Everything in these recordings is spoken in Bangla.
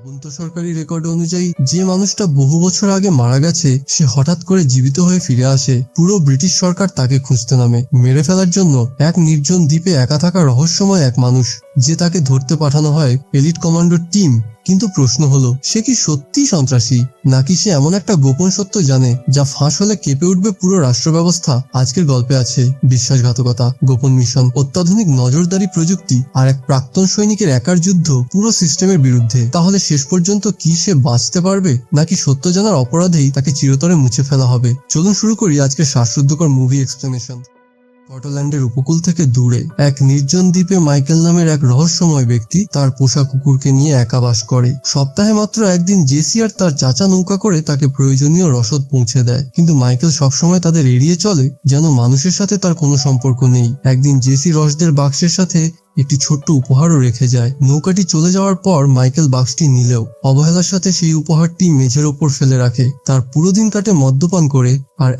তদন্ত সরকারি রেকর্ড অনুযায়ী যে মানুষটা বহু বছর আগে মারা গেছে সে হঠাৎ করে জীবিত হয়ে ফিরে আসে। পুরো ব্রিটিশ সরকার তাকে খুঁজতে নামে মেরে ফেলার জন্য। এক নির্জন দ্বীপে একা থাকা রহস্যময় এক মানুষ, যে তাকে ধরতে পাঠানো হয় এলিট কমান্ডোর টিম। কিন্তু প্রশ্ন হলো, সে কি সত্যিই সন্ত্রাসী, নাকি সে এমন একটা গোপন সত্য জানে যা ফাঁস হলে কেঁপে উঠবে পুরো রাষ্ট্র ব্যবস্থা? আজকের গল্পে আছে বিশ্বাসঘাতকতা, গোপন মিশন, অত্যাধুনিক নজরদারি প্রযুক্তি আর এক প্রাক্তন সৈনিকের একার যুদ্ধ পুরো সিস্টেমের বিরুদ্ধে। তাহলে শেষ পর্যন্ত কি সে বাঁচতে পারবে, নাকি সত্য জানার অপরাধেই তাকে চিরতরে মুছে ফেলা হবে? চলুন শুরু করি আজকের শ্বাসরুদ্ধকর মুভি এক্সপ্লেনেশন। স্কটল্যান্ডের উপকূল থেকে দূরে এক নির্জন দ্বীপে মাইকেল নামের এক রহস্যময় ব্যক্তি তার পোষা কুকুরকে নিয়ে একা বাস করে। সপ্তাহে মাত্র একদিন জেসি আর তার চাচা নৌকা করে তাকে প্রয়োজনীয় রসদ পৌঁছে দেয়, কিন্তু মাইকেল সবসময় তাদের এড়িয়ে চলে, যেন মানুষের সাথে তার কোনো সম্পর্ক নেই। একদিন জেসি রসদের বাক্সের সাথে একটি ছোট্ট উপহারও রেখে যায়। নৌকাটি চলে যাওয়ার পর মাইকেল বাক্সটি নিলেও অবহেলার সাথে সেই উপহারটি মেঝের ওপর ফেলে রাখে। তার পুরো দিন কাটে মদ্যপান করে আর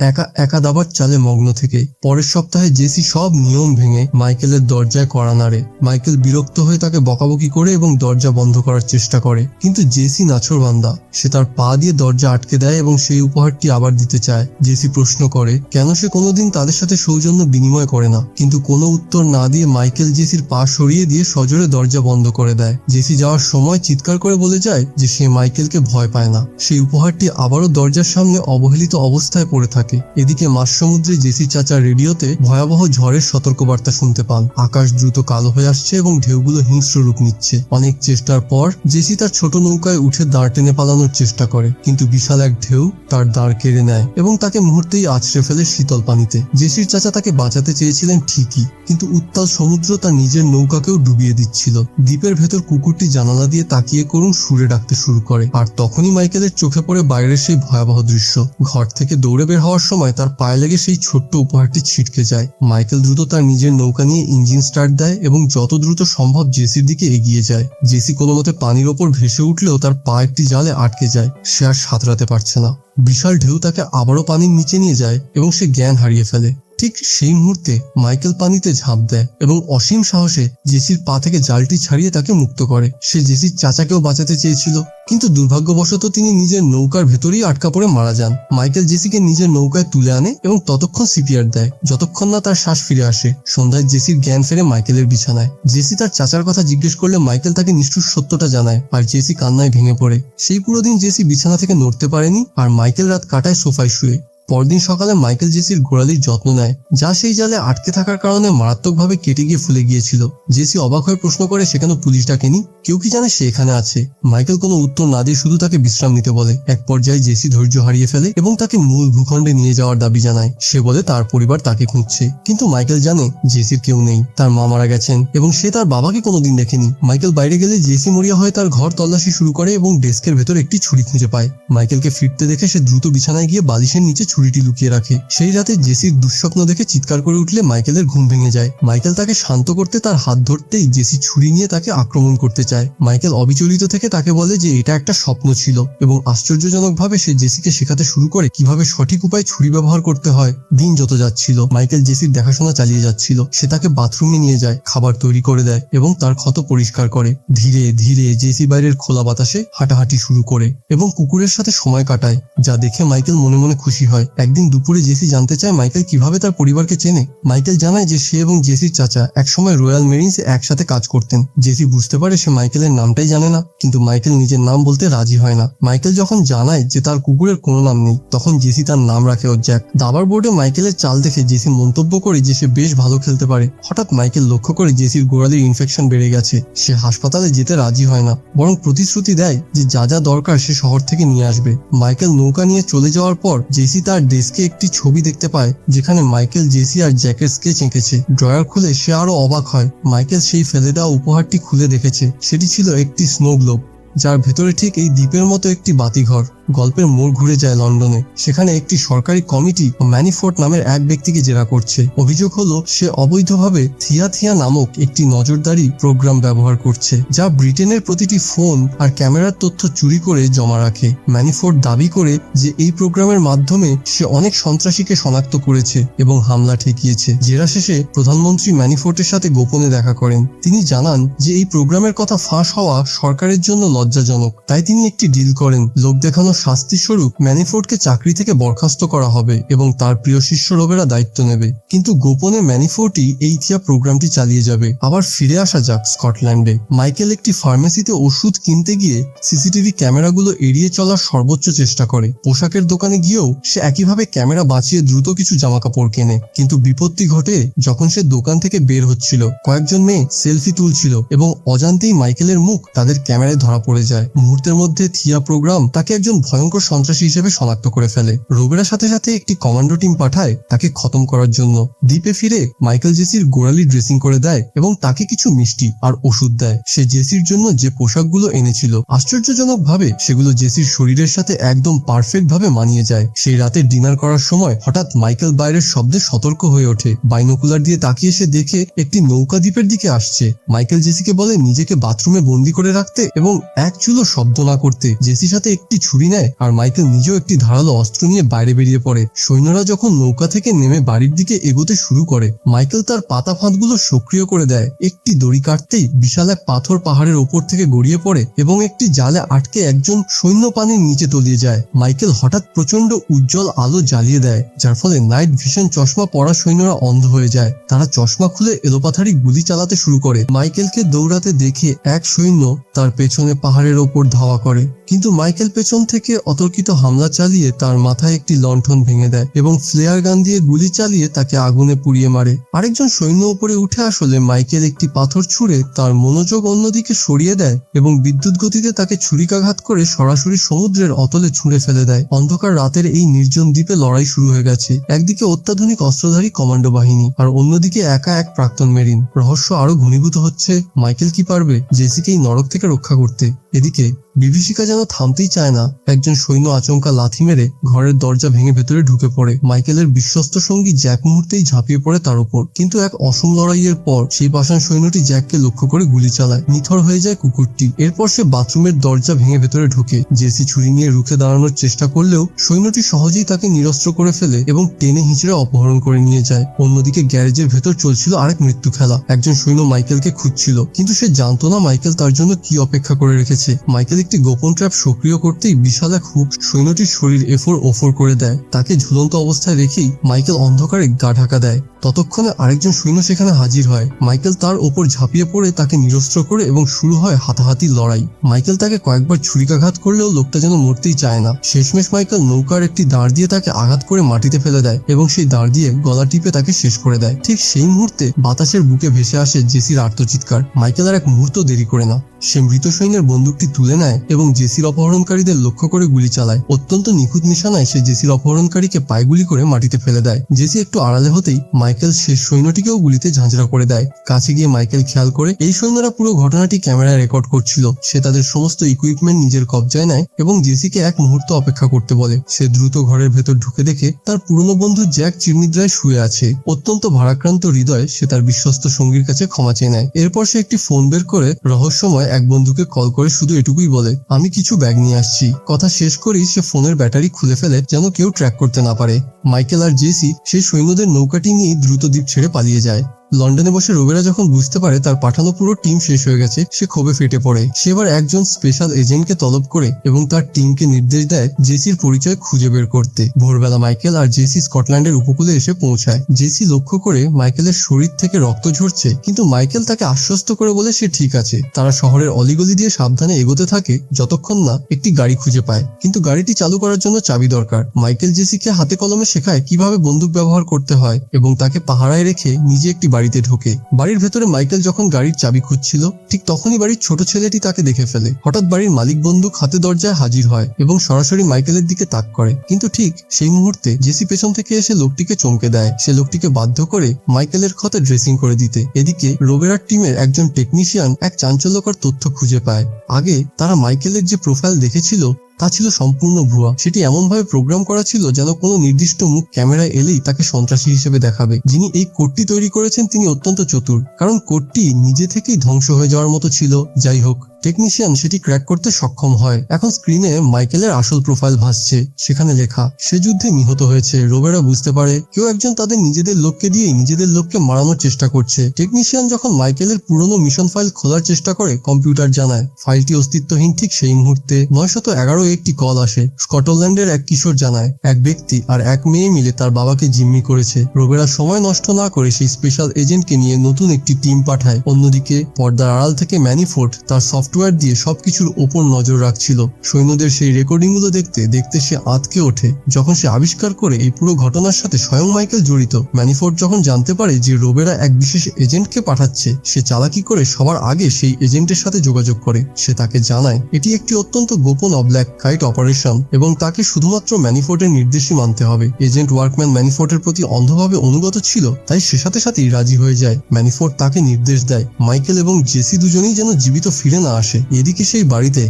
একা দাবার চালে মগ্ন থেকে। পরের সপ্তাহে জেসি সব নিয়ম ভেঙে মাইকেলের দরজায় কড়া নাড়ে। মাইকেল বিরক্ত হয়ে তাকে বকাবকি করে এবং দরজা বন্ধ করার চেষ্টা করে, কিন্তু জেসি নাছোড়বান্দা। সে তার পা দিয়ে দরজা আটকে দেয় এবং সেই উপহারটি আবার দিতে চায়। জেসি প্রশ্ন করে কেন সে কোনোদিন তাদের সাথে সৌজন্য বিনিময় করে না, কিন্তু কোনো উত্তর না দিয়ে মাইকেল জেসির পা সরিয়ে দিয়ে সজোরে দরজা বন্ধ করে দেয়। জেসি যাওয়ার সময় চিৎকার করে বলে যায় যে সে মাইকেলকে ভয় পায় না। সেই উপহারটি আবারও দরজার সামনে অবহেলিত অবস্থায় পড়ে থাকে। এদিকে মাঝ সমুদ্রে জেসির চাচা রেডিওতে ভয়াবহ ঝড়ের সতর্কবার্তা শুনতে পান। আকাশ দ্রুত কালো হয়ে আসছে এবং ঢেউগুলো হিংস্র রূপ নিচ্ছে। অনেক চেষ্টার পর জেসি তার ছোট নৌকায় উঠে দাঁড় টেনে পালানোর চেষ্টা করে, কিন্তু বিশাল এক ঢেউ তার দাঁড় কেড়ে নেয় এবং তাকে মুহূর্তেই আছড়ে ফেলে শীতল পানিতে। জেসির চাচা তাকে বাঁচাতে চেয়েছিলেন ঠিকই, কিন্তু উত্তাল সমুদ্র তার নিজের নৌকাকেও ডুবিয়ে দিচ্ছিল। দ্বীপের ভেতর কুকুরটি জানালা দিয়ে তাকিয়ে করুণ সুরে ডাকতে শুরু করে, আর তখনই মাইকেলের চোখে পড়ে বাইরের সেই ভয়াবহ দৃশ্য। ঘর থেকে দৌড়ে বের হওয়ার সময় তার পায়ে লেগে সেই ছোট্ট উপহারটি ছিটকে যায়। মাইকেল দ্রুত তার নিজের নৌকা নিয়ে ইঞ্জিন স্টার্ট দেয় এবং যত দ্রুত সম্ভব জেসির দিকে এগিয়ে যায়। জেসি কোনো মতে পানির ওপর ভেসে উঠলেও তার পা একটি জালে আটকে যায়। সে আর সাঁতরাতে পারছে না। বিশাল ঢেউ তাকে আবারও পানির নিচে নিয়ে যায় এবং সে জ্ঞান হারিয়ে ফেলে। ঠিক সেই মুহূর্তে মাইকেল পানিতে ঝাঁপ দেয় এবং অসীম সাহসে জেসির পা থেকে জালটি ছাড়িয়ে তাকে মুক্ত করে। সে জেসির চাচাকেও বাঁচাতে চেয়েছিল, কিন্তু দুর্ভাগ্যবশত তিনি নিজের নৌকার ভেতরেই আটকা পড়ে মারা যান। মাইকেল জেসিকে নিজের নৌকায় তুলে আনে এবং ততক্ষণ সিপিআর দেয় যতক্ষণ না তার শ্বাস ফিরে আসে। সন্ধ্যায় জেসির জ্ঞান ফেরে মাইকেলের বিছানায়। জেসি তার চাচার কথা জিজ্ঞেস করলে মাইকেল তাকে নিষ্ঠুর সত্যটা জানায়, আর জেসি কান্নায় ভেঙে পড়ে। সেই পুরো দিন জেসি বিছানা থেকে নড়তে পারেনি, আর মাইকেল রাত কাটায় সোফায় শুয়ে। পরদিন সকালে মাইকেল জেসির গোড়ালির যত্ন নেয়, যা সেই জালে আটকে থাকার কারণে মারাত্মকভাবে কেটে গিয়ে ফুলে গিয়েছিল। জেসি অবাক হয়ে প্রশ্ন করে সে কেন পুলিশ ডাকেনি, কেউ কি জানে সে এখানে আছে? মাইকেল কোনো উত্তর না দিয়ে শুধু তাকে বিশ্রাম নিতে বলে। এক পর্যায়ে জেসি ধৈর্য হারিয়ে ফেলে এবং তাকে মূল ভূখণ্ডে নিয়ে যাওয়ার দাবি জানায়। সে বলে তার পরিবার তাকে খুঁজছে, কিন্তু মাইকেল জানে জেসির কেউ নেই। তার মা মারা গেছেন এবং সে তার বাবাকে কোনোদিন দেখেনি। মাইকেল বাইরে গেলে জেসি মরিয়া হয়ে তার ঘর তল্লাশি শুরু করে এবং ডেস্কের ভেতর একটি ছুরি খুঁজে পায়। মাইকেলকে ফিরতে দেখে সে দ্রুত বিছানায় গিয়ে বালিশের নিচে ছুরিটি লুকিয়ে রাখে। সেই রাতে জেসির দুঃস্বপ্ন দেখে চিৎকার করে উঠলে মাইকেলের ঘুম ভেঙে যায়। মাইকেল তাকে শান্ত করতে তার হাত ধরতেই জেসি ছুরি নিয়ে তাকে আক্রমণ করতে চায়। মাইকেল অবিচলিত থেকে তাকে বলে যে এটা একটা স্বপ্ন ছিল, এবং আশ্চর্যজনকভাবে সে জেসিকে শেখাতে শুরু করে কিভাবে সঠিক উপায়ে ছুরি ব্যবহার করতে হয়। দিন যত যাচ্ছিল মাইকেল জেসির দেখাশোনা চালিয়ে যাচ্ছিল। সে তাকে বাথরুমে নিয়ে যায়, খাবার তৈরি করে দেয় এবং তার ক্ষত পরিষ্কার করে। ধীরে ধীরে জেসি বাইরের খোলা বাতাসে হাঁটাহাঁটি শুরু করে এবং কুকুরের সাথে সময় কাটায়, যা দেখে মাইকেল মনে মনে খুশি হয়। একদিন দুপুরে জেসি জানতে চায় মাইকেল কিভাবে তার পরিবারকে চেনে। মাইকেল জানায় যে সে এবং জেসির চাচা একসময় রয়্যাল মেরিন্সে একসাথে কাজ করতেন। জেসি বুঝতে পারে সে মাইকেলের নামটাই জানে না, কিন্তু মাইকেল নিজের নাম বলতে রাজি হয় না। মাইকেল যখন জানায় যে তার কুকুরের কোনো নাম নেই, তখন জেসি তার নাম রাখে ও জ্যাক। দাবার বোর্ডে মাইকেলের চাল দেখে জেসি মন্তব্য করে যে সে বেশ ভালো খেলতে পারে। হঠাৎ মাইকেল লক্ষ্য করে জেসির গোড়ালির ইনফেকশন বেড়ে গেছে। সে হাসপাতালে যেতে রাজি হয় না, বরং প্রতিশ্রুতি দেয় যে যা যা দরকার সে শহর থেকে নিয়ে আসবে। মাইকেল নৌকা নিয়ে চলে যাওয়ার পর জেসি তার ডেস্কে একটি ছবি দেখতে পায়, যেখানে মাইকেল জেসি আর জ্যাকের স্কেচ এঁকেছে। ড্রয়ার খুলে সে আরো অবাক হয়। মাইকেল সেই ফেলে দেওয়া উপহারটি খুলে দেখেছে। সেটি ছিল একটি স্নো গ্লোব, যার ভেতরে ঠিক এই দ্বীপের মতো একটি বাতিঘর। গল্পের মোড় ঘুরে যায় লন্ডনে। সেখানে একটি সরকারি কমিটি ম্যানিফোর্ট নামের এক ব্যক্তিকে জেরা করছে। অভিযোগ হলো সে অবৈধভাবে থিয়া নামক একটি নজরদারি প্রোগ্রাম ব্যবহার করছে, যা ব্রিটেনের প্রতিটি ফোন আর ক্যামেরার তথ্য চুরি করে জমা রাখে। ম্যানিফোর্ট দাবি করে যে এই প্রোগ্রামের মাধ্যমে সে অনেক সন্ত্রাসীকে শনাক্ত করেছে এবং হামলা ঠেকিয়েছে। জেরা শেষে প্রধানমন্ত্রী ম্যানিফোর্টের সাথে গোপনে দেখা করেন। তিনি জানান যে এই প্রোগ্রামের কথা ফাঁস হওয়া সরকারের জন্য লজ্জাজনক। তাই তিনি একটি ডিল করেন, লোক দেখানোর শাস্তি স্বরূপ ম্যানিফোর্ডকে চাকরি থেকে বরখাস্ত করা হবে এবং তার প্রিয় শিষ্য রোবেরা দায়িত্ব নেবে। কিন্তু গোপনে ম্যানিফোর্ডই এই থিয়া প্রোগ্রামটি চালিয়ে যাবে। আবার ফিরে আসা যাক স্কটল্যান্ডে। মাইকেল একটি ফার্মেসিতে ওষুধ কিনতে গিয়ে সিসিটিভি ক্যামেরাগুলো এড়িয়ে চলার সর্বোচ্চ চেষ্টা করে। পোশাকের দোকানে গিয়েও সে একইভাবে ক্যামেরা বাঁচিয়ে দ্রুত কিছু জামাকাপড় কেনে। কিন্তু বিপত্তি ঘটে যখন সে দোকান থেকে বের হচ্ছিল। কয়েকজন মেয়ে সেলফি তুলছিল এবং অজান্তেই মাইকেলের মুখ তাদের ক্যামেরায় ধরা পড়ে যায়। মুহূর্তের মধ্যে থিয়া প্রোগ্রাম তাকে একজন ভয়ঙ্কর সন্ত্রাসী হিসেবে শনাক্ত করে ফেলে। রোবেরার সাথে সাথে একটি কমান্ডো টিম পাঠায় তাকে খতম করার জন্য। দ্বীপে ফিরে মাইকেল জেসির গোড়ালি ড্রেসিং করে দেয় এবং তাকে কিছু মিষ্টি আর ওষুধ দেয়। সে জেসির জন্য যে পোশাকগুলো এনেছিল, আশ্চর্যজনক ভাবে সেগুলো জেসির শরীরের সাথে একদম পারফেক্ট ভাবে মানিয়ে যায়। সেই রাতে ডিনার করার সময় হঠাৎ মাইকেল বাইরের শব্দে সতর্ক হয়ে ওঠে। বাইনোকুলার দিয়ে তাকিয়ে সে দেখে একটি নৌকা দ্বীপের দিকে আসছে। মাইকেল জেসিকে বলে নিজেকে বাথরুমে বন্দি করে রাখতে এবং এক চুলো শব্দ না করতে। জেসির সাথে একটি ছুরি নেয় আর মাইকেল নিজেও একটি ধারালো অস্ত্র নিয়ে বাইরে বেরিয়ে পড়ে। সৈন্যরা যখন নৌকা থেকে নেমে বাড়ির দিকে এগোতে শুরু করে, মাইকেল তার পাতা ফাঁদগুলো সক্রিয় করে দেয়। একটি দড়ি কাটতেই বিশাল এক পাথর পাহাড়ের ওপর থেকে গড়িয়ে পড়ে এবং একটি জালে আটকে একজন সৈন্য পানির নিচে তলিয়ে যায়। মাইকেল হঠাৎ প্রচন্ড উজ্জ্বল আলো জ্বালিয়ে দেয়, যার ফলে নাইট ভিশন চশমা পরা সৈন্যরা অন্ধ হয়ে যায়। তারা চশমা খুলে এলোপাথারি গুলি চালাতে শুরু করে। মাইকেলকে দৌড়াতে দেখে এক সৈন্য তার পেছনে পাহাড়ের ওপর ধাওয়া করে, কিন্তু মাইকেল পেছন থেকে অতর্কিত হামলা চালিয়ে তার মাথায় একটি লণ্ঠন ভেঙে দেয় এবং ফ্লেয়ার গান দিয়ে গুলি চালিয়ে তাকে আগুনে পুড়িয়ে মারে। আরেকজন সৈন্য উপরে উঠে আসলে মাইকেল একটি পাথর ছুঁড়ে তার মনোযোগ অন্যদিকে সরিয়ে দেয় এবং বিদ্যুৎ গতিতে তাকে ছুরিকাঘাত করে সরাসরি সমুদ্রের অতলে ছুঁড়ে ফেলে দেয়। অন্ধকার রাতের এই নির্জন দ্বীপে লড়াই শুরু হয়ে গেছে। একদিকে অত্যাধুনিক অস্ত্রধারী কমান্ডো বাহিনী আর অন্যদিকে একা এক প্রাক্তন মেরিন। রহস্য আরো ঘনীভূত হচ্ছে। মাইকেল কি পারবে জেসিকে এই নরক থেকে রক্ষা করতে? এদিকে বিভীষিকা যেন থামতেই চায় না। একজন সৈন্য আচমকা লাথি মেরে ঘরের দরজা ভেঙে ভেতরে ঢুকে পড়ে। মাইকেলের বিশ্বস্ত সঙ্গী জ্যাক মুহূর্তেই ঝাঁপিয়ে পড়ে তার উপর, কিন্তু এক অসম লড়াইয়ের পর সেই পাষাণ সৈন্যটি জ্যাককে লক্ষ্য করে গুলি চালায়। নিথর হয়ে যায় কুকুরটি। এরপর সে বাথরুমের দরজা ভেঙে ভেতরে ঢুকে। জেসি ছুরি নিয়ে রুখে দাঁড়ানোর চেষ্টা করলেও সৈন্যটি সহজেই তাকে নিরস্ত্র করে ফেলে এবং টেনে হিঁচড়ে অপহরণ করে নিয়ে যায়। অন্যদিকে গ্যারেজের ভেতর চলছিল আরেক মৃত্যু খেলা। একজন সৈন্য মাইকেলকে খুঁজছিল, কিন্তু সে জানতো না মাইকেল তার জন্য কি অপেক্ষা করে রেখেছে। মাইকেল একটি গোপন ট্র্যাপ সক্রিয় করতেই বিশাল এক হুক সৈন্যটির শরীর এফোর ওফোর করে দেয়। তাকে ঝুলন্ত অবস্থায় রেখেই মাইকেল অন্ধকারে গা ঢাকা দেয়। ততক্ষণে আরেকজন সৈন্য সেখানে হাজির হয়। মাইকেল তার ওপর ঝাঁপিয়ে পড়ে তাকে নিরস্ত্র করে এবং শুরু হয় হাতাহাতি লড়াই। মাইকেল তাকে কয়েকবার ছুরিকাঘাত করলেও লোকটা যেন মরতেই চায় না। শেষমেশ মাইকেল নৌকার একটি দাঁড় দিয়ে তাকে আঘাত করে মাটিতে ফেলে দেয় এবং সেই দাঁড় দিয়ে গলা টিপে তাকে শেষ করে দেয়। ঠিক সেই মুহূর্তে বাতাসের বুকে ভেসে আসে জেসির আর্তচিৎকার। মাইকেল আর এক মুহূর্ত দেরি করে না। সে মৃত সৈন্যের বন্দুকটি তুলে নেয় এবং জেসির অপহরণকারীদের লক্ষ্য করে গুলি চালায়। অত্যন্ত নিখুঁত নিশানায় সে জেসির অপহরণকারীকে পায়ে গুলি করে মাটিতে ফেলে দেয়। জেসি একটু আড়ালে হতেই মাইকেল শেষ সৈন্যটিকেও গুলিতে ঝাঁঝরা করে দেয়। কাছে গিয়ে মাইকেল খেয়াল করে এই সৈন্যরা পুরো ঘটনাটি ক্যামেরায় রেকর্ড করছিল। সে তাদের সমস্ত ইকুইপমেন্ট নিজের কবজায় নেয় এবং জেসিকে এক মুহূর্ত অপেক্ষা করতে বলে। সে দ্রুত ঘরের ভেতর ঢুকে দেখে তার পুরনো বন্ধু জ্যাক চিরনিদ্রায় শুয়ে আছে। অত্যন্ত ভারাক্রান্ত হৃদয়ে সে তার বিশ্বস্ত সঙ্গীর কাছে ক্ষমা চেয়ে নেয়। এরপর সে একটি ফোন বের করে রহস্যময় এক বন্ধুকে কল করে শুধু এটুকুই বলে, আমি কিছু ব্যাগ নিয়ে আসছি। কথা শেষ করেই সে ফোনের ব্যাটারি খুলে ফেলে যেন কেউ ট্র্যাক করতে না পারে। মাইকেল আর জেসি সেই সৈন্যদের নৌকাটি নিয়ে দ্রুত দ্বীপ ছেড়ে পালিয়ে যায়। লন্ডনে বসে রোবেরা যখন বুঝতে পারে তার পাঠানো পুরো টিম শেষ হয়ে গেছে, সে ক্ষোভে ফেটে পড়ে। সে এবার একজন স্পেশাল এজেন্টকে তলব করে এবং তার টিমকে নির্দেশ দেয় জেসির পরিচয় খুঁজে বের করতে। ভোরবেলা মাইকেল আর জেসি স্কটল্যান্ডের উপকূলে এসে পৌঁছায়। জেসি লক্ষ্য করে মাইকেলের শরীর থেকে রক্ত ঝরছে, কিন্তু মাইকেল তাকে আশ্বস্ত করে বলে সে ঠিক আছে। তারা শহরের অলিগলি দিয়ে সাবধানে এগোতে থাকে যতক্ষণ না একটি গাড়ি খুঁজে পায়, কিন্তু গাড়িটি চালু করার জন্য চাবি দরকার। মাইকেল জেসিকে হাতে কলমে শেখায় কিভাবে বন্দুক ব্যবহার করতে হয় এবং তাকে পাহারায় রেখে নিজে একটি বাড়িতে ঢোকে। বাড়ির ভেতরে মাইকেল যখন গাড়ির চাবি খুঁজছিল, ঠিক তখনই বাড়ির ছোট ছেলেটি তাকে দেখে ফেলে। হঠাৎ বাড়ির মালিক বন্দুক হাতে দরজায় হাজির হয় এবং সরাসরি মাইকেলের দিকে তাক করে, কিন্তু ঠিক সেই মুহূর্তে জেসি পেছন থেকে এসে লোকটিকে চমকে দেয়। সে লোকটিকে বাধ্য করে মাইকেলের ক্ষতে ড্রেসিং করে দিতে। এদিকে রোবেরার টিমের একজন টেকনিশিয়ান এক চাঞ্চল্যকর তথ্য খুঁজে পায়। আগে তারা মাইকেলের যে প্রোফাইল দেখেছিল তা ছিল সম্পূর্ণ ভুয়া। সেটি এমনভাবে প্রোগ্রাম করা ছিল যেন কোনো নির্দিষ্ট মুখ ক্যামেরায় এলেই তাকে সন্ত্রাসী হিসেবে দেখাবে। যিনি এই কোডটি তৈরি করেছেন তিনি অত্যন্ত চতুর, কারণ কোডটি নিজে থেকেই ধ্বংস হয়ে যাওয়ার মতো ছিল। যাই হোক, টেকনিশিয়ান সেটি ক্র্যাক করতে সক্ষম হয়। এখন স্ক্রিনে মাইকেলের আসল প্রোফাইল ভাসছে, সেখানে লেখা সে যুদ্ধে নিহত হয়েছে। রোবেরা বুঝতে পারে কেউ একজন তাদের নিজেদের লোককে দিয়েই নিজেদের লোককে মারানোর চেষ্টা করছে। টেকনিশিয়ান যখন মাইকেলের পুরনো মিশন ফাইল খোলার চেষ্টা করে, কম্পিউটার জানায় ফাইলটি অস্তিত্বহীন। ঠিক সেই মুহূর্তে 911 একটি কল আসে। স্কটল্যান্ডের এক কিশোর জানায় এক ব্যক্তি আর এক মেয়ে মিলে তার বাবাকে জিম্মি করেছে। রোবেরা সময় নষ্ট না করে সেই স্পেশাল এজেন্টকে নিয়ে নতুন একটি টিম পাঠায়। অন্যদিকে পর্দার আড়াল থেকে ম্যানিফোর্ড তার সফটওয়্যার দিয়ে সবকিছুর ওপর নজর রাখছিল। সৈন্যদের সেই রেকর্ডিংগুলো দেখতে দেখতে সে আঁতকে ওঠে যখন সে আবিষ্কার করে এই পুরো ঘটনার সাথে স্বয়ং মাইকেল জড়িত। ম্যানিফোর্ড যখন জানতে পারে যে রোবেরা এক বিশেষ এজেন্টকে পাঠাচ্ছে, সে চালাকি করে সবার আগে সেই এজেন্টের সাথে যোগাযোগ করে। সে তাকে জানায় এটি একটি অত্যন্ত গোপন ব্ল্যাক কাইট অপারেশন এবং তাকে শুধুমাত্র ম্যানিফোর্ডের নির্দেশই মানতে হবে। এজেন্ট ওয়ার্কম্যান ম্যানিফোর্ডের প্রতি অন্ধভাবে অনুগত ছিল, তাই সে সাথেই রাজি হয়ে যায়। ম্যানিফোর্ড তাকে নির্দেশ দেয় মাইকেল এবং জেসি দুজনেই যেন জীবিত ফিরে না আসে। এদিকে সেই বাড়িতে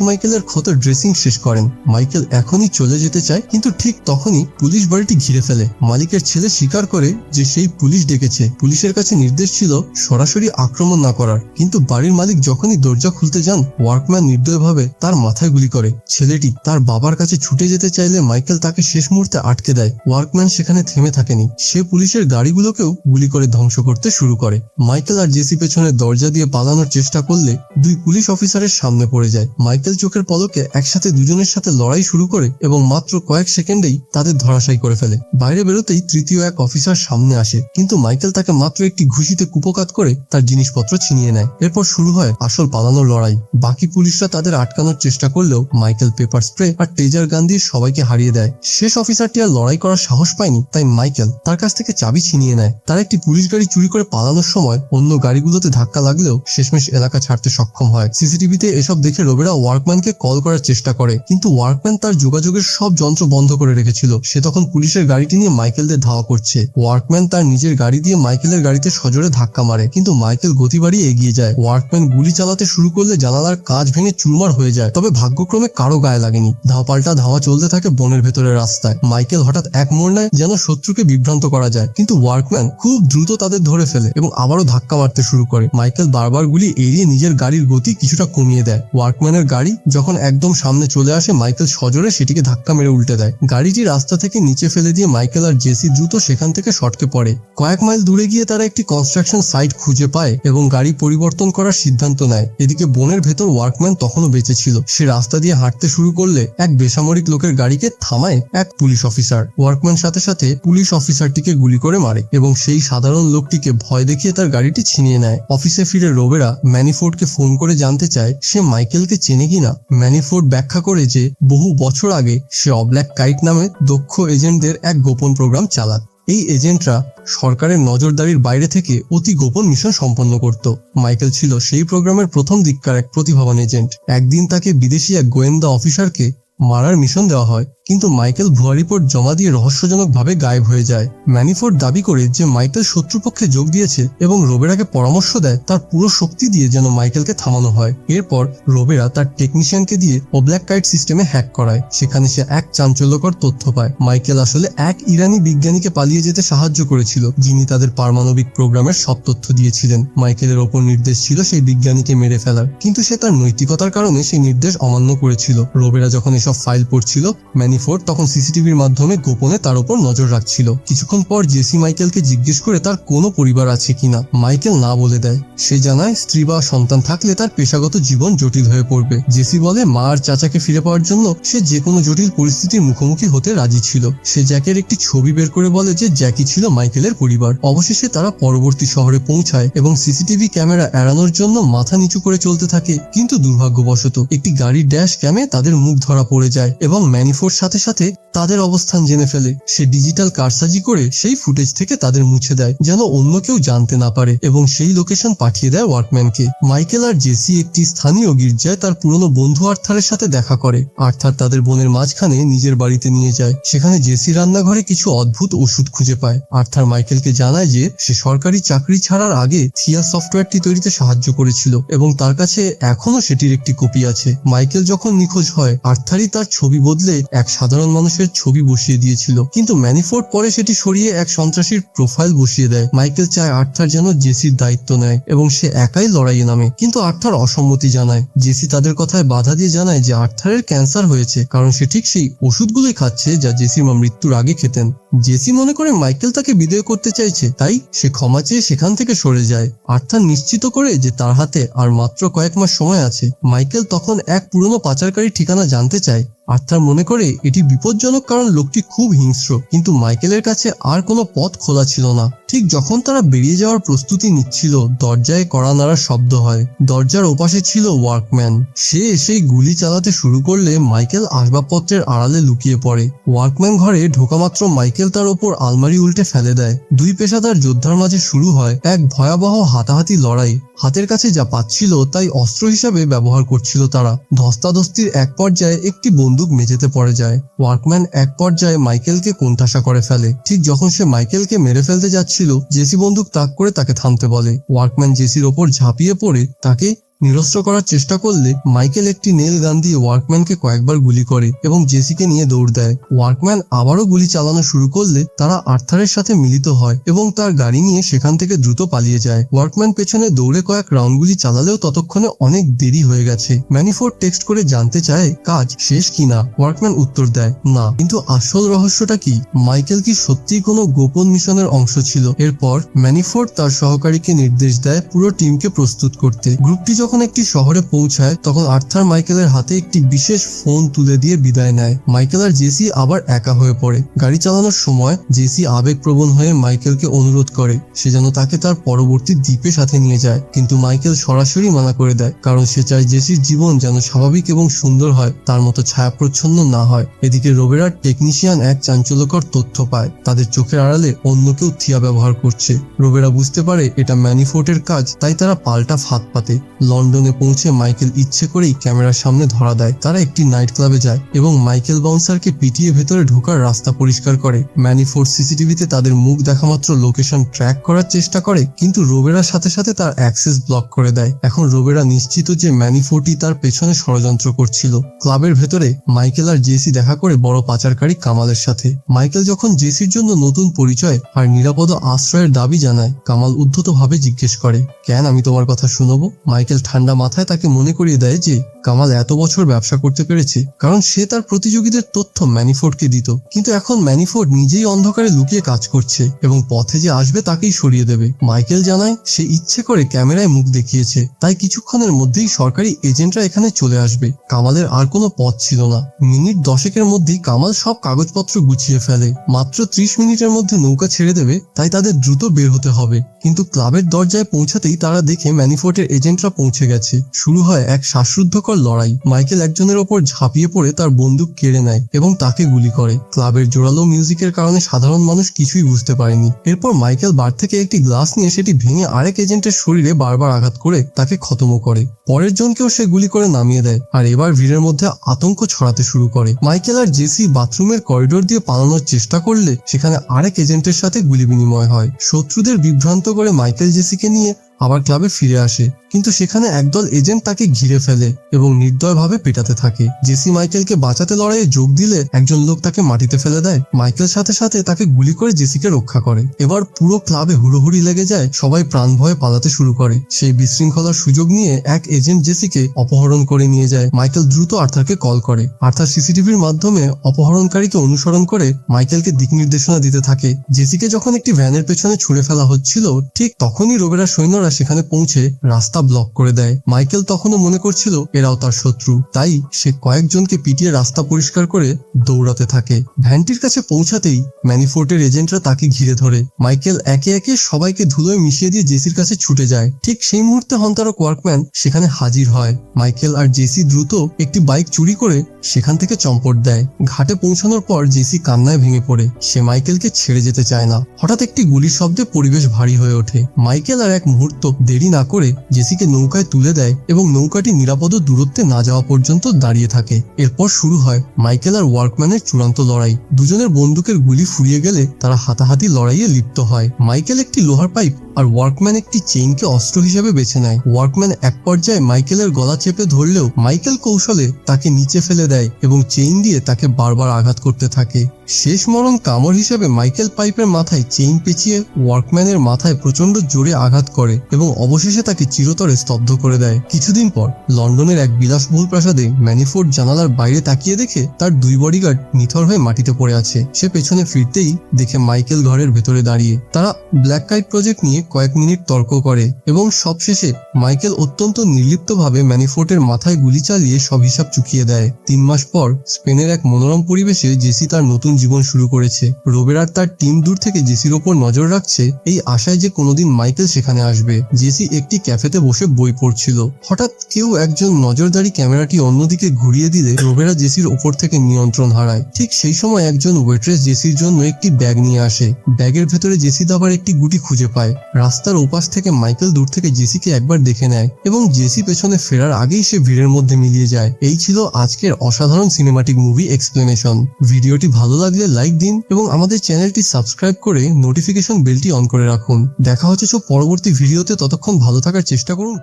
মাইকেলের ক্ষত ড্রেসিং শেষ করেন। মাইকেল এখনই চলে যেতে চায়, কিন্তু ঠিক তখনই পুলিশ বাড়িটি ঘিরে ফেলে। মালিকের ছেলে স্বীকার করে যে সেই পুলিশ ডেকেছে। পুলিশের কাছে নির্দেশ ছিল সরাসরি আক্রমণ না করার, কিন্তু বাড়ির মালিক যখনই দরজা খুলতে যান, ওয়ার্কম্যান নির্দয়ভাবে তার মাথায় গুলি করে। ছেলেটি তার বাবার কাছে ছুটে যেতে চাইলে মাইকেল তাকে শেষ মুহূর্তে আটকে দেয়। ওয়ার্কম্যান সেখানে থেমে থাকেনি, সে পুলিশের গাড়িগুলোকেও গুলি করে ধ্বংস করতে শুরু করে। মাইকেল আর জেসি পেছনের দরজা দিয়ে পালানোর চেষ্টা করলে দুই পুলিশ অফিসারের সামনে পড়ে যায়। মাইকেল চোখের পলকে একসাথে দুজনের সাথে লড়াই শুরু করে এবং মাত্র কয়েক সেকেন্ডেই তাদের ধরাশায়ী করে ফেলে। বাইরে বেরোতেই তৃতীয় এক অফিসার সামনে আসে, কিন্তু মাইকেল তাকে মাত্র একটি ঘুষিতে কুপোকাত করে তার জিনিসপত্র ছিনিয়ে নেয়। এরপর শুরু হয় আসল পালানোর লড়াই। বাকি পুলিশরা তাদের আটকানোর চেষ্টা করলেও মাইকেল পেপার স্প্রে আর টেজার গান দিয়ে সবাইকে হারিয়ে দেয়। শেষ অফিসারটি আর লড়াই করার সাহস পায়নি, তাই মাইকেল তার কাছ থেকে চাবি ছিনিয়ে নেয়। তার একটি পুলিশ গাড়ি চুরি করে পালানোর সময় অন্য গাড়িগুলোতে ধাক্কা লাগলেও শেষমেশ এলাকা ছাড়তে সক্ষম হয়। সিসিটিভিতে এসব দেখে রোবেরা ওয়ার্কম্যানকে কল করার চেষ্টা করে, কিন্তু ওয়ার্কম্যান তার যোগাযোগের সব যন্ত্র বন্ধ করে রেখেছিল। সে তখন পুলিশের গাড়িটি নিয়ে মাইকেলদের ধাওয়া করছে। ওয়ার্কম্যান তার নিজের গাড়ি দিয়ে মাইকেলের গাড়িতে সজোরে ধাক্কা মারে, কিন্তু মাইকেল গতি বাড়িয়ে এগিয়ে যায়। ওয়ার্কম্যান গুলি চালাতে শুরু করলে জানালার কাঁচ ভেঙে চুরমার হয়ে যায়, তবে ভাগ্যক্রমে কারো গায়ে লাগেনি। ধাওয়া ধাওয়া চলতে থাকে বনের ভেতরের রাস্তায়। মাইকেল হঠাৎ এক মোড় নেয় যেন শত্রুকে বিভ্রান্ত করা যায়, কিন্তু ওয়ার্কম্যান খুব দ্রুত তাদের ধরে ফেলে এবং আবারও ধাক্কা মারতে শুরু করে। মাইকেল বারবার গুলি এড়িয়ে নিজের গাড়ির গতি কিছুটা কমিয়ে দেয়। ওয়ার্কম্যানের গাড়ি যখন একদম সামনে চলে আসে, মাইকেল সজোরে সেটিকে ধাক্কা মেরে উল্টে দেয়। গাড়িটি রাস্তা থেকে নিচে ফেলে দিয়ে মাইকেল আর জেসি দ্রুত সেখান থেকে সটকে পড়ে। কয়েক মাইল দূরে গিয়ে তারা একটি কনস্ট্রাকশন সাইট খুঁজে পায় এবং গাড়ি পরিবর্তন করার সিদ্ধান্ত নেয়। এদিকে বনের ভেতর ওয়ার্কম্যান তখনও বেঁচে ছিল। সে রাস্তা দিয়ে হাঁটতে শুরু করলে এক বেসামরিক লোকের গাড়িকে থামায় এক পুলিশ অফিসার। ওয়ার্কম্যান সাথে পুলিশ অফিসারটিকে গুলি করে মারে এবং সেই সাধারণ লোকটিকে ভয় দেখিয়ে তার গাড়িটি ছিনিয়ে নেয়। অফিসে ফিরে রোবেরা ম্যানিফোর্ডকে ফোন করে জানতে চায় সে মাইকেলকে চেনে কিনা। ম্যানিফোর্ড ব্যাখ্যা করে যে বহু বছর আগে সে ব্ল্যাক কাইট নামে দক্ষ এজেন্টদের এক গোপন প্রোগ্রাম চালাত। এই এজেন্টরা সরকারের নজরদারির বাইরে থেকে অতি গোপন মিশন সম্পন্ন করত। মাইকেল ছিল সেই প্রোগ্রামের প্রথম দিককার এক প্রতিভাবান এজেন্ট। একদিন তাকে বিদেশি এক গোয়েন্দা অফিসারকে মারার মিশন দেওয়া হয়, কিন্তু মাইকেল ভুয়া রিপোর্ট জমা দিয়ে রহস্যজনকভাবে গায়েব হয়ে যায়। ম্যানিফোর্ড দাবি করে যে মাইকেল শত্রুপক্ষে যোগ দিয়েছে এবং রোবেরাকে পরামর্শ দেয় তার পুরো শক্তি দিয়ে যেন মাইকেলকে থামানো হয়। এরপর রোবেরা তার টেকনিশিয়ানকে দিয়ে ব্ল্যাক কাইট সিস্টেমে হ্যাক করায়। সেখানে সে এক চাঞ্চল্যকর তথ্য পায়। মাইকেল আসলে এক ইরানি বিজ্ঞানীকে পালিয়ে যেতে সাহায্য করেছিল, যিনি তাদের পারমাণবিক প্রোগ্রামের সব তথ্য দিয়েছিলেন। মাইকেলের ওপর নির্দেশ ছিল সেই বিজ্ঞানীকে মেরে ফেলার, কিন্তু সে তার নৈতিকতার কারণে সেই নির্দেশ অমান্য করেছিল। রোবেরা যখন এসব ফাইল পড়ছিল, ম্যানিফোর্ড তখন সিসিটিভির মাধ্যমে গোপনে তার উপর নজর রাখছিল। কিছুক্ষণ পর জেসি মাইকেলকে জিজ্ঞেস করে তার কোনো পরিবার আছে কিনা। মাইকেল না বলে দেয়। সে জানায় স্ত্রী বা সন্তান থাকলে তার পেশাগত জীবন জটিল হয়ে পড়বে। জেসি বলে মা আর চাচাকে ফিরে পাওয়ার জন্য সে যে কোনো জটিল পরিস্থিতির মুখোমুখি হতে রাজি ছিল। সে জ্যাকের একটি ছবি বের করে বলে যে জ্যাকি ছিল মাইকেলের পরিবার। অবশেষে তারা পরবর্তী শহরে পৌঁছায় এবং সিসিটিভি ক্যামেরা এড়ানোর জন্য মাথা নিচু করে চলতে থাকে, কিন্তু দুর্ভাগ্যবশত একটি গাড়ির ড্যাশ ক্যামে তাদের মুখ ধরা পড়ে যায় এবং ম্যানিফোর্ড সাথে তাদের অবস্থান জেনে ফেলে। সে ডিজিটাল কারসাজি করে সেই ফুটেজ থেকে তাদের মুছে দেয় যেন অন্য কেউ জানতে না পারে এবং সেই লোকেশন পাঠিয়ে দেয় ওয়ার্কম্যানকে। মাইকেল আর জেসি একটি স্থানীয় গির্জায় তার পুরনো বন্ধু আর্থারের সাথে দেখা করে। আর্থার তাদের বোনের মাঝখানে নিজের বাড়িতে নিয়ে যায়। সেখানে জেসি রান্নাঘরে কিছু অদ্ভুত ওষুধ খুঁজে পায়। আর্থার মাইকেলকে জানায় যে সে সরকারি চাকরি ছাড়ার আগে থিয়া সফটওয়্যারটি তৈরিতে সাহায্য করেছিল এবং তার কাছে এখনো সেটির একটি কপি আছে। মাইকেল যখন নিখোঁজ হয়, আর্থারই তার ছবি বদলে এক সাধারণ মানুষের ছবি বসিয়ে দিয়েছিল, কিন্তু ম্যানিফোর্ড পরে সেটি সরিয়ে এক সন্ত্রাসীর প্রোফাইল বসিয়ে দেয়। মাইকেল চায় আর্থার যেন জেসির দায়িত্ব নেয় এবং সে একাই লড়াইয়ে নামে, কিন্তু আর্থার অসম্মতি জানায়। জেসি তাদের কথায় বাধা দিয়ে জানায় যে আর্থারের ক্যান্সার হয়েছে, কারণ সে ঠিক সেই ওষুধগুলোই খাচ্ছে যা জেসির মা মৃত্যুর আগে খেতেন। জেসি মনে করে মাইকেল তাকে বিদায় করতে চাইছে, তাই সে ক্ষমা চেয়ে সেখান থেকে সরে যায়। আর্থার নিশ্চিত করে যে তার হাতে আর মাত্র কয়েক মাস সময় আছে। মাইকেল তখন এক পুরনো পাচারকারীর ঠিকানা জানতে চায়। আর্থার মনে করে এটি বিপজ্জনক, কারণ লোকটি খুব হিংস্র, কিন্তু মাইকেলের কাছে আর কোনো পথ খোলা ছিল না। ঠিক যখন তারা বেরিয়ে যাওয়ার প্রস্তুতি নিচ্ছিল, দরজায় কড়া নাড়ার শব্দ হয়। দরজার ওপাশে ছিল ওয়ার্কম্যান। সে এসেই গুলি চালাতে শুরু করলে মাইকেল আসবাবপত্রের আড়ালে লুকিয়ে পড়ে। ওয়ার্কম্যান ঘরে ঢোকা মাত্র মাইকেল তার ওপর আলমারি উল্টে ফেলে দেয়। দুই পেশাদার যোদ্ধার মাঝে শুরু হয় এক ভয়াবহ হাতাহাতি লড়াই। হাতের কাছে যা পাচ্ছিল তাই অস্ত্র হিসাবে ব্যবহার করছিল তারা। ধস্তাধস্তির এক পর্যায়ে একটি বন্দুক মেঝেতে পড়ে যায়। ওয়ার্কম্যান এক পর্যায়ে মাইকেলকে কোণঠাসা করে ফেলে। ঠিক যখন সে মাইকেলকে মেরে ফেলতে যাচ্ছিল, জেসি বন্দুক তাক করে তাকে থামতে বলে। ওয়ার্কম্যান জেসির ওপর ঝাঁপিয়ে পড়ে তাকে নিরস্ত্র করার চেষ্টা করলে মাইকেল একটি নেল গান দিয়ে ওয়ার্কম্যানকে কয়েকবার গুলি করে এবং জেসিকে নিয়ে দৌড় দেয়। ওয়ার্কম্যান আবারও গুলি চালানো শুরু করলে তারা আর্থারের সাথে মিলিত হয় এবং তার গাড়ি নিয়ে সেখান থেকে দ্রুত পালিয়ে যায়। ওয়ার্কম্যান পেছনে দৌড়ে কয়েক রাউন্ড গুলি চালালেও ততক্ষণে অনেক দেরি হয়ে গেছে। ম্যানিফোর্ড টেক্সট করে জানতে চায় কাজ শেষ কিনা। ওয়ার্কম্যান উত্তর দেয় না, কিন্তু আসল রহস্যটা কি? মাইকেল কি সত্যিই কোনো গোপন মিশনের অংশ ছিল? এরপর ম্যানিফোর্ড তার সহকারীকে নির্দেশ দেয় পুরো টিমকে প্রস্তুত করতে। গ্রুপটি যখন একটি শহরে পৌঁছায়, তখন আর্থার মাইকেলের হাতে একটি বিশেষ ফোন তুলে দিয়ে বিদায় নেয়। মাইকেল আর জেসি আবার একা হয়ে পড়ে। গাড়ি চালানোর সময় জেসি আবেগপ্রবণ হয়ে মাইকেলকে অনুরোধ করে সে যেন তাকে তার পরবর্তী দ্বীপে সাথে নিয়ে যায়, কিন্তু মাইকেল সরাসরি মানা করে দেয়, কারণ সে চায় জেসির জীবন যেন স্বাভাবিক এবং সুন্দর হয়, তার মতো ছায়াপ্রচ্ছন্ন না হয়। এদিকে রোবেরার টেকনিশিয়ান এক চাঞ্চল্যকর তথ্য পায়, তাদের চোখের আড়ালে অন্য কেউ থিয়া ব্যবহার করছে। রোবেরা বুঝতে পারে এটা ম্যানিফোর্ডের কাজ, তাই তারা পাল্টা ফাঁদ পাতে। লন্ডনে পৌঁছে মাইকেল ইচ্ছে করেই ক্যামেরার সামনে ধরা দেয়। তারা একটি নাইট ক্লাবে যায় এবং মাইকেল বাউন্সারকে পিটিয়ে ভেতরে ঢোকার রাস্তা পরিষ্কার করে। ম্যানিফোর্ড সিসিটিভিতে তাদের মুখ দেখা মাত্র লোকেশন ট্র্যাক করার চেষ্টা করে, কিন্তু রোবেরার সাথে সাথে তার অ্যাক্সেস ব্লক করে দেয়। এখন রোবেরা নিশ্চিত যে ম্যানিফোর্ডই তার পেছনে ষড়যন্ত্র করছিল। ক্লাবের ভেতরে মাইকেল আর জেসি দেখা করে বড় পাচারকারী কামালের সাথে। মাইকেল যখন জেসির জন্য নতুন পরিচয় আর নিরাপদ আশ্রয়ের দাবি জানায়, কামাল উদ্ধতভাবে জিজ্ঞেস করে, কেন আমি তোমার কথা শুনবো? মাইকেল ঠান্ডা মাথায় তাকে মনে করিয়ে দেয় যে কামাল এত বছর ব্যবসা করতে পেরেছে কারণ সে তার প্রতিযোগীদের তথ্য ম্যানিফোর্ডকে দিত, কিন্তু এখন ম্যানিফোর্ড নিজেই অন্ধকারে লুকিয়ে কাজ করছে এবং পথে যে আসবে তাকেই সরিয়ে দেবে। মাইকেল জানায় সে ইচ্ছে করে ক্যামেরায় মুখ দেখিয়েছে, তাই কিছুক্ষণের মধ্যেই সরকারি এজেন্টরা এখানে চলে আসবে। কামালের আর কোনো পথ ছিল না। মিনিট 10 মধ্যেই কামাল সব কাগজপত্র গুছিয়ে ফেলে। মাত্র 30 মিনিটের মধ্যে নৌকা ছেড়ে দেবে, তাই তাদের দ্রুত বের হতে হবে। কিন্তু ক্লাবের দরজায় পৌঁছাতেই তারা দেখে ম্যানিফোর্ডের এজেন্টরা পৌঁছে গেছে। শুরু হয় এক শ্বাসরুদ্ধকর লড়াই। মাইকেল একজনের ওপর ঝাঁপিয়ে পড়ে তার বন্দুক কেড়ে নেয় এবং তাকে গুলি করে। ক্লাবের জোরালো মিউজিকের কারণে সাধারণ মানুষ কিছুই বুঝতে পারেনি। এরপর মাইকেল বার থেকে একটি গ্লাস নিয়ে সেটি ভেঙে আরেক এজেন্টের শরীরে বারবার আঘাত করে তাকে খতম করে। পরের জনকেও সে গুলি করে নামিয়ে দেয়, আর এবার ভিড়ের মধ্যে আতঙ্ক ছড়াতে শুরু করে। মাইকেল আর জেসি বাথরুমের করিডোর দিয়ে পালানোর চেষ্টা করলে সেখানে আরেক এজেন্টের সাথে গুলি বিনিময় হয়। শত্রুদের বিভ্রান্ত করে মাইকেল জেসিকে নিয়ে আবার ক্লাবে ফিরে আসে, কিন্তু সেখানে একদল এজেন্ট তাকে ঘিরে ফেলে এবং নির্দয়ভাবে পেটাতে থাকে। জেসি মাইকেলকে বাঁচাতে লড়াইয়ে যোগ দিলে একজন লোক তাকে মাটিতে ফেলে দেয়। মাইকেল সাথে সাথে তাকে গুলি করে জেসিকে রক্ষা করে। এবার পুরো ক্লাবে হুড়োহুড়ি লেগে যায়, সবাই প্রাণ ভয়ে পালাতে শুরু করে। সেই বিশৃঙ্খলার সুযোগ নিয়ে এক এজেন্ট জেসিকে অপহরণ করে নিয়ে যায়। মাইকেল দ্রুত আর্থারকে কল করে। আর্থার সিসিটিভির মাধ্যমে অপহরণকারীকে অনুসরণ করে মাইকেলকে দিক নির্দেশনা দিতে থাকে। জেসিকে যখন একটি ভ্যানের পেছনে ছুড়ে ফেলা হচ্ছিল, ঠিক তখনই রোবেরা সৈন্যরা সেখানে পৌঁছে রাস্তা ব্লক করে দেয়। মাইকেল তখনও মনে করছিল এরাও তার শত্রু, তাই সে কয়েকজনকে পিটিয়ে রাস্তা পরিষ্কার করে দৌড়াতে থাকে। ভ্যানটির কাছে পৌঁছাতেই ম্যানিফোর্ডের এজেন্টরা তাকে ঘিরে ধরে। মাইকেল একে একে সবাইকে ধুলোয় মিশিয়ে দিয়ে জেসির কাছে ছুটে যায়। ঠিক সেই মুহূর্তে হন্তারক ওয়ার্কম্যান সেখানে হাজির হয়। মাইকেল আর জেসি দ্রুত একটি বাইক চুরি করে সেখান থেকে চম্পট দেয়। ঘাটে পৌঁছানোর পর জেসি কান্নায় ভেঙে পড়ে। সে মাইকেলকে ছেড়ে যেতে চায় না। হঠাৎ একটি গুলির শব্দে পরিবেশ ভারী হয়ে ওঠে। মাইকেল আর এক মুহূর্ত দেরি না করে জেসিকে নৌকায় তুলে দেয় এবং নৌকাটি নিরাপদ দূরত্বে না যাওয়া পর্যন্ত দাঁড়িয়ে থাকে। এরপর শুরু হয় মাইকেল আর ওয়ার্কম্যানের চূড়ান্ত লড়াই। দুজনের বন্দুকের গুলি ফুরিয়ে গেলে তারা হাতাহাতি লড়াইয়ে লিপ্ত হয়। মাইকেল একটি লোহার পাইপ আর ওয়ার্কম্যান একটি চেইনকে অস্ত্র হিসেবে বেছে নেয়। ওয়ার্কম্যান এক পর্যায়ে মাইকেলের গলা চেপে ধরলেও মাইকেল কৌশলে তাকে নিচে ফেলে দেয় এবং চেইন দিয়ে তাকে বারবার আঘাত করতে থাকে। শেষ মরণ কামড় হিসেবে মাইকেল পাইপের মাথায় চেইন পেঁচিয়ে ওয়ার্কম্যানের মাথায় প্রচন্ড জোরে আঘাত করে এবং অবশেষে তাকে চিরতরে স্তব্ধ করে দেয়। কিছুদিন পর লন্ডনের এক বিলাসবহুল প্রাসাদে ম্যানিফোর্ড জানালার বাইরে তাকিয়ে দেখে তার 2 বডিগার্ড নিথর হয়ে মাটিতে পড়ে আছে। সে পেছনে ফিরতেই দেখে মাইকেল ঘরের ভেতরে দাঁড়িয়ে। তারা ব্ল্যাক কাইট প্রজেক্ট নিয়ে কয়েক মিনিট তর্ক করে এবং সবশেষে মাইকেল অত্যন্ত নির্লিপ্তভাবে ম্যানিফোর্ডের মাথায় গুলি চালিয়ে সব হিসাব চুকিয়ে দেয়। 3 মাস পর স্পেনের এক মনোরম পরিবেশে জেসি তার নতুন জীবন শুরু করেছে। রোবের আর তার টিম দূর থেকে জেসির ওপর নজর রাখছে, এই আশায় যে কোনোদিন মাইকেল সেখানে আসবে। জেসি একটি ক্যাফেতে বসে বই পড়ছিল। হঠাৎ কেউ একজন নজরদারি ক্যামেরাটি অন্যদিকে ঘুরিয়ে দিলে রোবেরা জেসির ওপর থেকে নিয়ন্ত্রণ হারায়। ঠিক সেই সময় একজন ওয়েট্রেস জেসির জন্য একটি ব্যাগ নিয়ে আসে। ব্যাগের ভেতরে জেসি দাবার একটি গুটি খুঁজে পায়। রাস্তার ওপাশ থেকে মাইকেল দূর থেকে জেসিকে একবার দেখে নেয় এবং জেসি পেছনে ফেরার আগেই সে ভিড়ের মধ্যে মিলিয়ে যায়। এই ছিল আজকের অসাধারণ সিনেমাটিক মুভি এক্সপ্লেনেশন। ভিডিওটি ভালো লাগলে লাইক দিন এবং আমাদের চ্যানেলটি সাবস্ক্রাইব করে নোটিফিকেশন বেলটি অন করে রাখুন। দেখা হচ্ছে পরবর্তী ভিডিওতে, ততক্ষণ ভালো থাকার চেষ্টা করুন।